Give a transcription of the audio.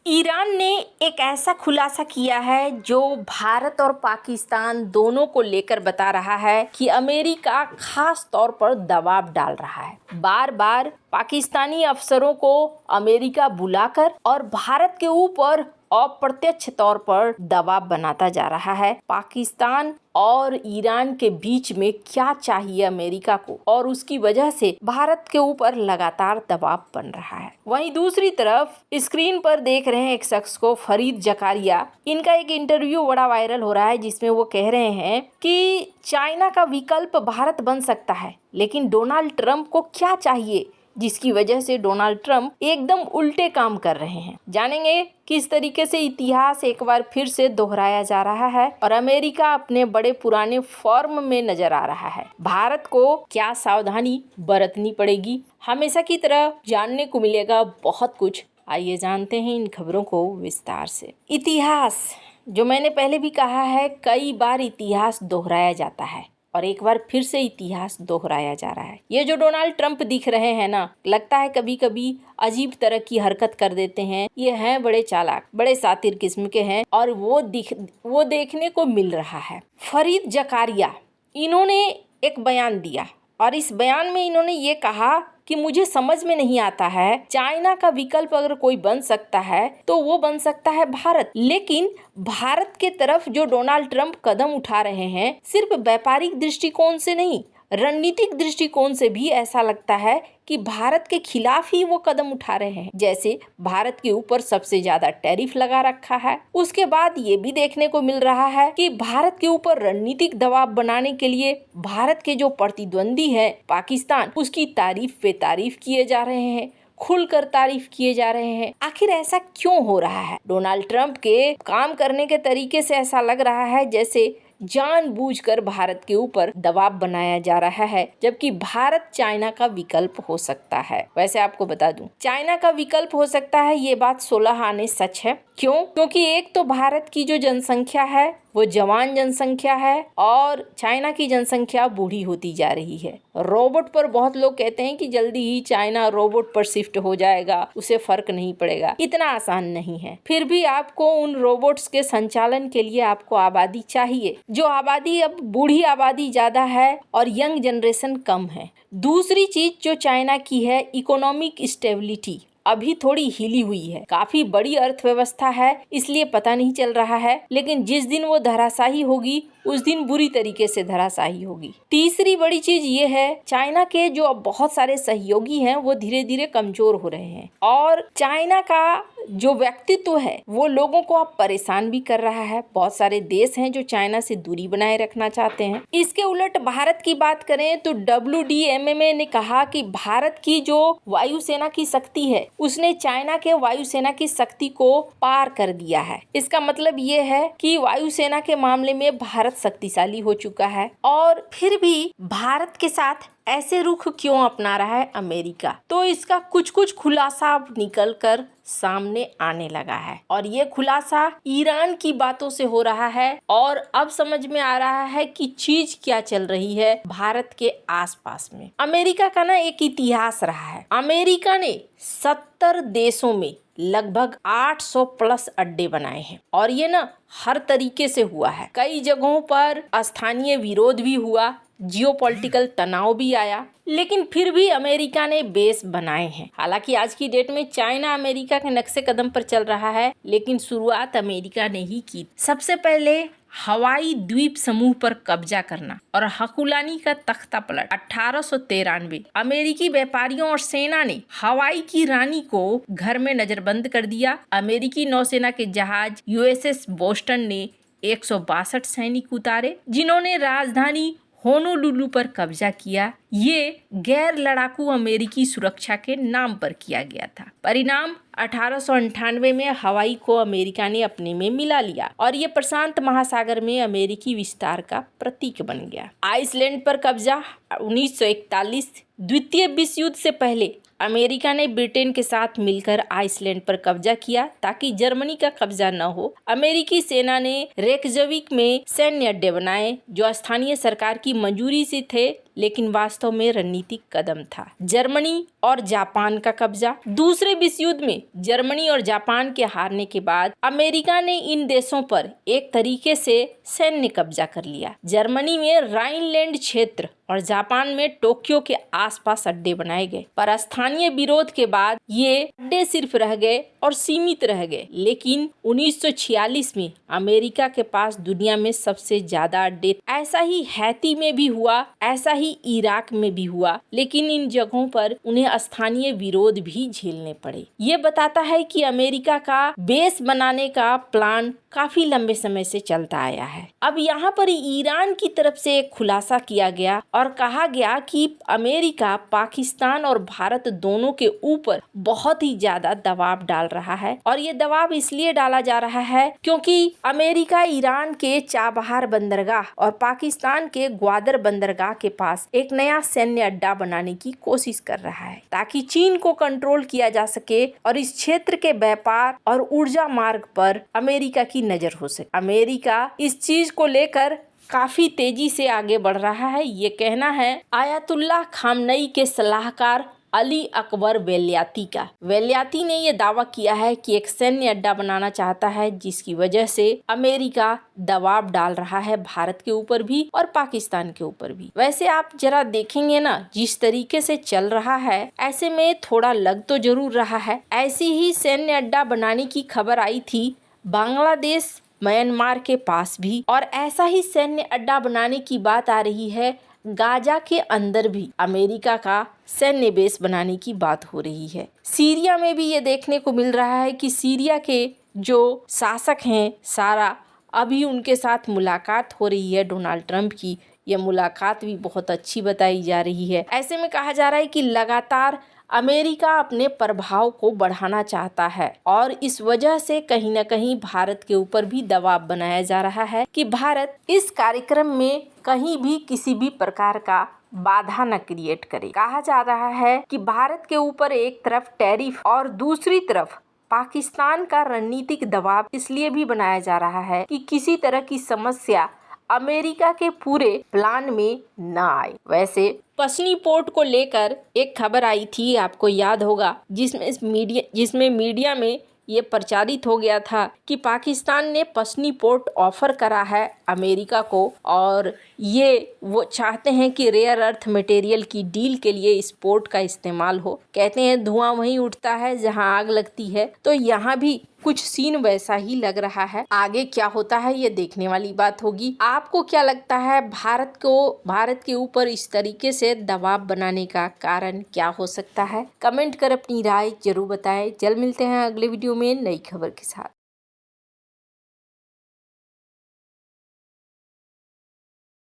Iran ने एक ऐसा खुलासा किया है जो भारत और पाकिस्तान दोनों को लेकर बता रहा है कि अमेरिका खास तौर पर दबाव डाल रहा है। बार बार पाकिस्तानी अफसरों को अमेरिका बुलाकर और भारत के ऊपर अप्रत्यक्ष तौर पर दबाव बनाता जा रहा है। पाकिस्तान और ईरान के बीच में क्या चाहिए अमेरिका को, और उसकी वजह से भारत के ऊपर लगातार दबाव बन रहा है। वहीं दूसरी तरफ स्क्रीन पर देख रहे हैं एक शख्स को, फरीद जकारिया। इनका एक इंटरव्यू बड़ा वायरल हो रहा है जिसमें वो कह रहे हैं कि चाइना का विकल्प भारत बन सकता है, लेकिन डोनाल्ड ट्रंप को क्या चाहिए जिसकी वजह से डोनाल्ड ट्रंप एकदम उल्टे काम कर रहे हैं। जानेंगे किस तरीके से इतिहास एक बार फिर से दोहराया जा रहा है और अमेरिका अपने बड़े पुराने फॉर्म में नजर आ रहा है। भारत को क्या सावधानी बरतनी पड़ेगी, हमेशा की तरह जानने को मिलेगा बहुत कुछ। आइए जानते हैं इन खबरों को विस्तार से। इतिहास, जो मैंने पहले भी कहा है, कई बार इतिहास दोहराया जाता है और एक बार फिर से इतिहास दोहराया जा रहा है। ये जो डोनाल्ड ट्रंप दिख रहे हैं ना, लगता है कभी कभी अजीब तरह की हरकत कर देते हैं। ये हैं बड़े चालाक, बड़े शातिर किस्म के हैं और वो देखने को मिल रहा है। फरीद जकारिया, इन्होंने एक बयान दिया और इस बयान में इन्होंने ये कहा कि मुझे समझ में नहीं आता है, चाइना का विकल्प अगर कोई बन सकता है तो वो बन सकता है भारत। लेकिन भारत के तरफ जो डोनाल्ड ट्रंप कदम उठा रहे हैं, सिर्फ व्यापारिक दृष्टिकोण से नहीं, रणनीतिक दृष्टिकोण से भी ऐसा लगता है कि भारत के खिलाफ ही वो कदम उठा रहे हैं। जैसे भारत के ऊपर सबसे ज्यादा टैरिफ लगा रखा है। उसके बाद ये भी देखने को मिल रहा है कि भारत के ऊपर रणनीतिक दबाव बनाने के लिए भारत के जो प्रतिद्वंदी है पाकिस्तान, उसकी तारीफ पे तारीफ किए जा रहे हैं, खुलकर तारीफ किए जा रहे हैं। आखिर ऐसा क्यों हो रहा है? डोनाल्ड ट्रंप के काम करने के तरीके से ऐसा लग रहा है जैसे जानबूझकर भारत के ऊपर दबाव बनाया जा रहा है, जबकि भारत चाइना का विकल्प हो सकता है। वैसे आपको बता दूं, चाइना का विकल्प हो सकता है, ये बात 16 आने सच है। क्यों? क्योंकि एक तो भारत की जो जनसंख्या है वो जवान जनसंख्या है और चाइना की जनसंख्या बूढ़ी होती जा रही है। रोबोट पर बहुत लोग कहते हैं कि जल्दी ही चाइना रोबोट पर शिफ्ट हो जाएगा, उसे फर्क नहीं पड़ेगा। इतना आसान नहीं है। फिर भी आपको उन रोबोट्स के संचालन के लिए आपको आबादी चाहिए, जो आबादी अब बूढ़ी आबादी ज्यादा है और यंग जनरेशन कम है। दूसरी चीज जो चाइना की है, इकोनॉमिक स्टेबिलिटी अभी थोड़ी हिली हुई है। काफी बड़ी अर्थव्यवस्था है, इसलिए पता नहीं चल रहा है, लेकिन जिस दिन वो धराशायी होगी उस दिन बुरी तरीके से धराशायी होगी। तीसरी बड़ी चीज ये है, चाइना के जो अब बहुत सारे सहयोगी हैं वो धीरे धीरे कमजोर हो रहे हैं और चाइना का जो व्यक्तित्व है वो लोगों को अब परेशान भी कर रहा है। बहुत सारे देश हैं जो चाइना से दूरी बनाए रखना चाहते हैं। इसके उलट भारत की बात करें तो WDMMA ने कहा कि भारत की जो वायुसेना की शक्ति है उसने चाइना के वायुसेना की शक्ति को पार कर दिया है। इसका मतलब ये है कि वायुसेना के मामले में भारत शक्तिशाली हो चुका है। और फिर भी भारत के साथ ऐसे रुख क्यों अपना रहा है अमेरिका? तो इसका कुछ कुछ खुलासा अब निकल कर सामने आने लगा है और ये खुलासा ईरान की बातों से हो रहा है और अब समझ में आ रहा है कि चीज क्या चल रही है भारत के आसपास में। अमेरिका का ना एक इतिहास रहा है। अमेरिका ने 70 देशों में लगभग 800 प्लस अड्डे बनाए हैं और ये ना हर तरीके से हुआ है। कई जगहों पर स्थानीय विरोध भी हुआ, जियोपॉलिटिकल तनाव भी आया, लेकिन फिर भी अमेरिका ने बेस बनाए हैं। हालांकि आज की डेट में चाइना अमेरिका के नक्शे कदम पर चल रहा है, लेकिन शुरुआत अमेरिका ने ही की। सबसे पहले हवाई द्वीप समूह पर कब्जा करना और हकुलानी का तख्ता पलट 1893। अमेरिकी व्यापारियों और सेना ने हवाई की रानी को घर में नजरबंद कर दिया। अमेरिकी नौसेना के जहाज USS बोस्टन ने 162 सैनिक उतारे जिन्होंने राजधानी होनोलुलु पर कब्जा किया। ये गैर लड़ाकू अमेरिकी सुरक्षा के नाम पर किया गया था। परिणाम 1898 में हवाई को अमेरिका ने अपने में मिला लिया और ये प्रशांत महासागर में अमेरिकी विस्तार का प्रतीक बन गया। आइसलैंड पर कब्जा 1941। द्वितीय विश्व युद्ध से पहले अमेरिका ने ब्रिटेन के साथ मिलकर आइसलैंड पर कब्जा किया ताकि जर्मनी का कब्जा न हो। अमेरिकी सेना ने रेकजविक में सैन्य अड्डे बनाए जो स्थानीय सरकार की मंजूरी से थे, लेकिन वास्तव में रणनीतिक कदम था। जर्मनी और जापान का कब्जा। दूसरे विश्व युद्ध में जर्मनी और जापान के हारने के बाद अमेरिका ने इन देशों पर एक तरीके से सैन्य कब्जा कर लिया। जर्मनी में राइनलैंड क्षेत्र और जापान में टोक्यो के आसपास अड्डे बनाए गए, पर स्थानीय विरोध के बाद ये अड्डे सिर्फ रह गए और सीमित रह गए। लेकिन 1946 में अमेरिका के पास दुनिया में सबसे ज्यादा अड्डे। ऐसा ही हैती में भी हुआ, ऐसा ही इराक में भी हुआ, लेकिन इन जगहों पर उन्हें स्थानीय विरोध भी झेलने पड़े। ये बताता है कि अमेरिका का बेस बनाने का प्लान काफी लंबे समय से चलता आया है। अब यहाँ पर ईरान की तरफ से एक खुलासा किया गया और कहा गया कि अमेरिका पाकिस्तान और भारत दोनों के ऊपर बहुत ही ज्यादा दबाव डाल रहा है, और ये दबाव इसलिए डाला जा रहा है क्योंकि अमेरिका ईरान के चाबहार बंदरगाह और पाकिस्तान के ग्वादर बंदरगाह के पास एक नया सैन्य अड्डा बनाने की कोशिश कर रहा है ताकि चीन को कंट्रोल किया जा सके और इस क्षेत्र के व्यापार और ऊर्जा मार्ग पर अमेरिका की नजर हो सके। अमेरिका इस चीज को लेकर काफी तेजी से आगे बढ़ रहा है। ये कहना है आयतुल्लाह खामनई के सलाहकार अली अकबर वेल्याती का। वेल्याती ने यह दावा किया है कि एक सैन्य अड्डा बनाना चाहता है, जिसकी वजह से अमेरिका दबाव डाल रहा है भारत के ऊपर भी और पाकिस्तान के ऊपर भी। वैसे आप जरा देखेंगे ना, जिस तरीके से चल रहा है, ऐसे में थोड़ा लग तो जरूर रहा है। ऐसी ही सैन्य अड्डा बनाने की खबर आई थी बांग्लादेश म्यांमार के पास भी, और ऐसा ही सैन्य अड्डा बनाने की बात आ रही है गाजा के अंदर भी। अमेरिका का सैन्य बेस बनाने की बात हो रही है। सीरिया में भी ये देखने को मिल रहा है कि सीरिया के जो शासक हैं सारा, अभी उनके साथ मुलाकात हो रही है डोनाल्ड ट्रंप की। यह मुलाकात भी बहुत अच्छी बताई जा रही है। ऐसे में कहा जा रहा है कि लगातार अमेरिका अपने प्रभाव को बढ़ाना चाहता है और इस वजह से कहीं न कहीं भारत के ऊपर भी दबाव बनाया जा रहा है कि भारत इस कार्यक्रम में कहीं भी किसी भी प्रकार का बाधा न क्रिएट करे। कहा जा रहा है कि भारत के ऊपर एक तरफ टैरिफ और दूसरी तरफ पाकिस्तान का रणनीतिक दबाव इसलिए भी बनाया जा रहा है कि किसी तरह की समस्या अमेरिका के पूरे प्लान में न आए। वैसे पश्चिमी पोर्ट को लेकर एक खबर आई थी, आपको याद होगा, जिसमें मीडिया में ये प्रचारित हो गया था कि पाकिस्तान ने पश्चिमी पोर्ट ऑफर करा है अमेरिका को, और ये वो चाहते हैं कि रेयर अर्थ मटेरियल की डील के लिए इस पोर्ट का इस्तेमाल हो। कहते हैं धुआं वहीं उठता है जहां आग लगती है, तो यहाँ भी कुछ सीन वैसा ही लग रहा है। आगे क्या होता है ये देखने वाली बात होगी। आपको क्या लगता है भारत के ऊपर इस तरीके से दबाव बनाने का कारण क्या हो सकता है? कमेंट कर अपनी राय जरूर बताएं। जल्द मिलते हैं अगले वीडियो में नई खबर के साथ।